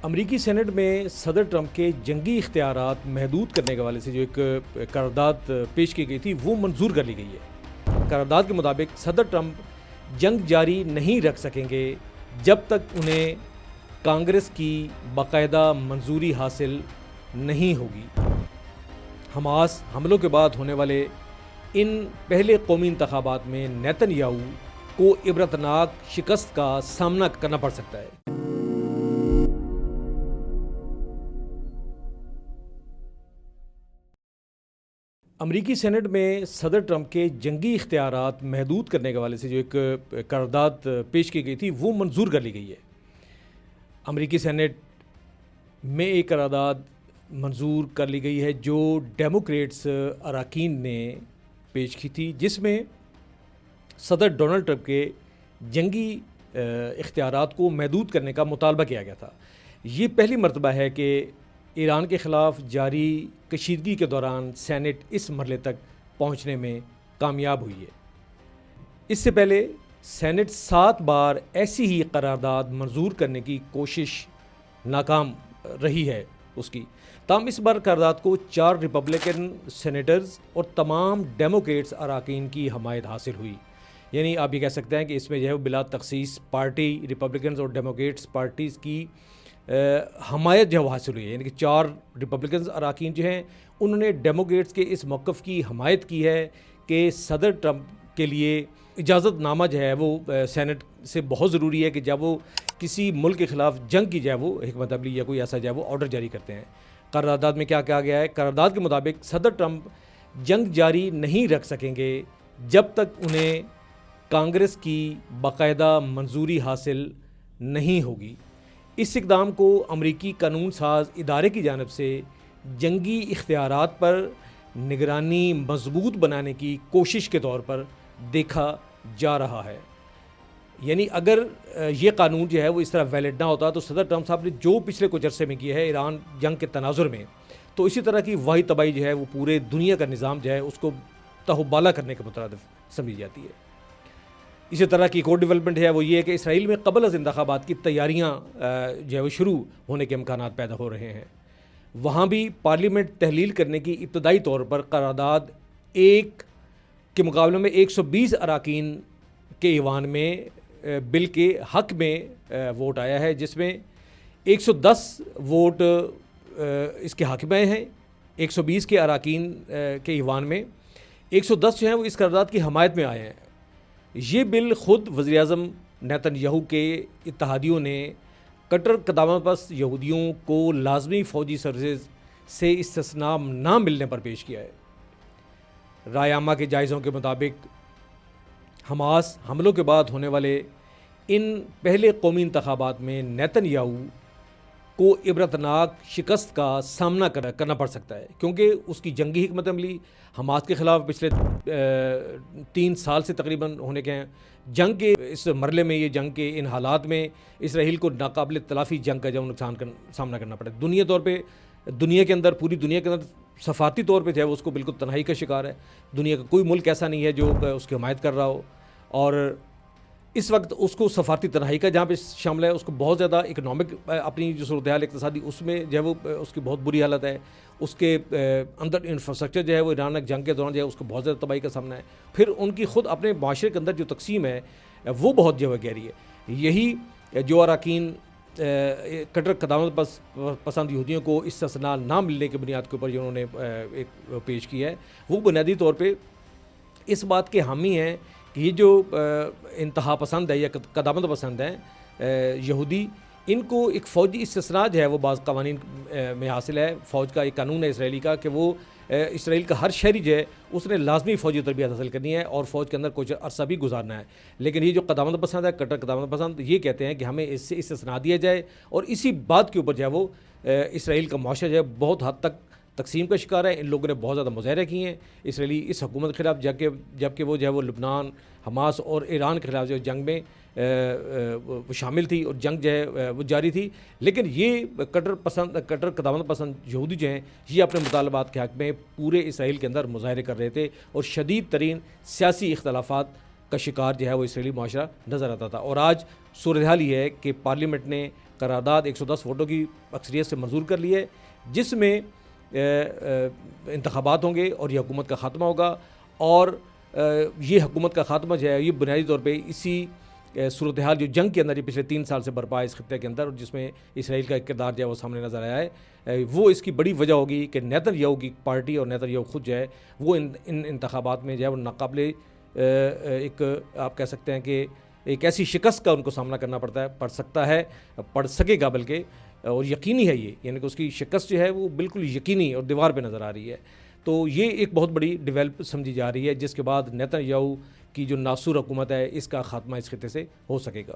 امریکی سینٹ میں صدر ٹرمپ کے جنگی اختیارات محدود کرنے کے حوالے سے جو ایک قرارداد پیش کی گئی تھی وہ منظور کر لی گئی ہے۔ قرارداد کے مطابق صدر ٹرمپ جنگ جاری نہیں رکھ سکیں گے جب تک انہیں کانگریس کی باقاعدہ منظوری حاصل نہیں ہوگی۔ حماس حملوں کے بعد ہونے والے ان پہلے قومی انتخابات میں نیتن یاہو کو عبرتناک شکست کا سامنا کرنا پڑ سکتا ہے۔ امریکی سینٹ میں صدر ٹرمپ کے جنگی اختیارات محدود کرنے کے حوالے سے جو ایک قرارداد پیش کی گئی تھی وہ منظور کر لی گئی ہے۔ امریکی سینٹ میں ایک قرارداد منظور کر لی گئی ہے جو ڈیموکریٹس اراکین نے پیش کی تھی، جس میں صدر ڈونلڈ ٹرمپ کے جنگی اختیارات کو محدود کرنے کا مطالبہ کیا گیا تھا۔ یہ پہلی مرتبہ ہے کہ ایران کے خلاف جاری کشیدگی کے دوران سینٹ اس مرحلے تک پہنچنے میں کامیاب ہوئی ہے۔ اس سے پہلے سینٹ 7 بار ایسی ہی قرارداد منظور کرنے کی کوشش ناکام رہی ہے اس کی، تاہم اس بار قرارداد کو 4 ریپبلکن سینیٹرز اور تمام ڈیموکریٹس اراکین کی حمایت حاصل ہوئی۔ یعنی آپ یہ کہہ سکتے ہیں کہ اس میں جو ہے بلا تخصیص پارٹی ریپبلکنز اور ڈیموکریٹس پارٹیز کی حمایت جو حاصل ہوئی ہے، یعنی کہ 4 ریپبلکنز اراکین جو ہیں انہوں نے ڈیموکریٹس کے اس موقف کی حمایت کی ہے کہ صدر ٹرمپ کے لیے اجازت نامہ جو ہے وہ سینٹ سے بہت ضروری ہے کہ جب وہ کسی ملک کے خلاف جنگ کی جائے وہ حکمت عملی یا کوئی ایسا جو ہے وہ آرڈر جاری کرتے ہیں۔ قرارداد میں کیا کہا گیا ہے؟ قرارداد کے مطابق صدر ٹرمپ جنگ جاری نہیں رکھ سکیں گے جب تک انہیں کانگریس کی باقاعدہ منظوری حاصل نہیں ہوگی۔ اس اقدام کو امریکی قانون ساز ادارے کی جانب سے جنگی اختیارات پر نگرانی مضبوط بنانے کی کوشش کے طور پر دیکھا جا رہا ہے۔ یعنی اگر یہ قانون جو ہے وہ اس طرح ویلڈ نہ ہوتا تو صدر ٹرمپ صاحب نے جو پچھلے کچھ عرصے میں کیا ہے ایران جنگ کے تناظر میں، تو اسی طرح کی واحد تباہی جو ہے وہ پورے دنیا کا نظام جو ہے اس کو تہوبالا کرنے کے مترادف سمجھی جاتی ہے۔ اسی طرح کی ایک اور ڈیولپمنٹ ہے وہ یہ ہے کہ اسرائیل میں قبل از انتخابات کی تیاریاں جو ہے وہ شروع ہونے کے امکانات پیدا ہو رہے ہیں۔ وہاں بھی پارلیمنٹ تحلیل کرنے کی ابتدائی طور پر قرارداد 1 کے مقابلے میں 120 اراکین کے ایوان میں بل کے حق میں ووٹ آیا ہے، جس میں 110 ووٹ اس کے حق میں ہیں 120 کے اراکین کے ایوان میں، 110 جو ہیں وہ اس قرارداد کی حمایت میں آئے ہیں۔ یہ بل خود وزیر اعظم نیتن یاہو کے اتحادیوں نے کٹر قدامت پسند یہودیوں کو لازمی فوجی سروسز سے استثناء نہ ملنے پر پیش کیا ہے۔ رائے عامہ کے جائزوں کے مطابق حماس حملوں کے بعد ہونے والے ان پہلے قومی انتخابات میں نیتن یاہو کو عبرتناک شکست کا سامنا کرنا پڑ سکتا ہے، کیونکہ اس کی جنگی حکمت عملی حماس کے خلاف پچھلے 3 سال سے تقریباً ہونے کے ہیں۔ جنگ کے اس مرحلے میں، یہ جنگ کے ان حالات میں اسرائیل کو ناقابل تلافی جنگ کا جو نقصان کا سامنا کرنا پڑا ہے۔ دنیا کے اندر پوری دنیا کے اندر سفارتی طور پہ جو ہے اس کو بالکل تنہائی کا شکار ہے۔ دنیا کا کوئی ملک ایسا نہیں ہے جو اس کی حمایت کر رہا ہو، اور اس وقت اس کو سفارتی تنہائی کا جہاں پہ شامل ہے، اس کو بہت زیادہ اکنامک اپنی جو صورتحال اقتصادی اس میں جو ہے وہ اس کی بہت بری حالت ہے۔ اس کے اندر انفراسٹرکچر جو ہے وہ ایران جنگ کے دوران جو ہے اس کو بہت زیادہ تباہی کا سامنا ہے۔ پھر ان کی خود اپنے معاشرے کے اندر جو تقسیم ہے وہ بہت جو ہے گہری ہے۔ یہی جو اراکین کٹر قدامت پسند یہودیوں کو استثناء نہ ملنے کی بنیاد کے اوپر جو انہوں نے ایک پیش کیا ہے، وہ بنیادی طور پہ اس بات کے حامی ہیں کہ یہ جو انتہا پسند ہے یا قدامت پسند ہیں یہودی، ان کو ایک فوجی استثناء جو ہے وہ بعض قوانین میں حاصل ہے۔ فوج کا ایک قانون ہے اسرائیلی کا کہ وہ اسرائیل کا ہر شہری جو ہے اس نے لازمی فوجی تربیت حاصل کرنی ہے اور فوج کے اندر کچھ عرصہ بھی گزارنا ہے۔ لیکن یہ جو قدامت پسند ہے، کٹر قدامت پسند، یہ کہتے ہیں کہ ہمیں اس سے استثناء دیا جائے، اور اسی بات کے اوپر جو ہے وہ اسرائیل کا معاشرہ جو ہے بہت حد تک تقسیم کا شکار ہے۔ ان لوگوں نے بہت زیادہ مظاہرے کیے ہیں اسرائیلی اس حکومت کے خلاف، جبکہ وہ جو ہے وہ لبنان، حماس اور ایران کے خلاف جو جنگ میں وہ شامل تھی اور جنگ جو ہے وہ جاری تھی۔ لیکن یہ کٹر قدامت پسند یہودی جو ہیں یہ اپنے مطالبات کے حق میں پورے اسرائیل کے اندر مظاہرے کر رہے تھے، اور شدید ترین سیاسی اختلافات کا شکار جو ہے وہ اسرائیلی معاشرہ نظر آتا تھا۔ اور آج صورتحال یہ ہے کہ پارلیمنٹ نے قرارداد 110 ووٹوں کی اکثریت سے منظور کر لی ہے، جس میں انتخابات ہوں گے اور یہ حکومت کا خاتمہ ہوگا، اور یہ حکومت کا خاتمہ جو ہے یہ بنیادی طور پہ اسی صورتحال جو جنگ کے اندر یہ پچھلے 3 سال سے برپا ہے اس خطے کے اندر، جس میں اسرائیل کا کردار جو ہے وہ سامنے نظر آیا ہے، وہ اس کی بڑی وجہ ہوگی کہ نیتن یاہو کی پارٹی اور نیتن یاہو خود جو ہے وہ ان انتخابات میں جو ہے وہ ناقابل ایک آپ کہہ سکتے ہیں کہ ایک ایسی شکست کا ان کو سامنا کرنا پڑ سکے گا بلکہ، اور یقینی ہے یہ، یعنی کہ اس کی شکست جو ہے وہ بالکل یقینی اور دیوار پہ نظر آ رہی ہے۔ تو یہ ایک بہت بڑی ڈیولپ سمجھی جا رہی ہے، جس کے بعد نیتن یاہو کی جو ناصور حکومت ہے اس کا خاتمہ اس خطے سے ہو سکے گا۔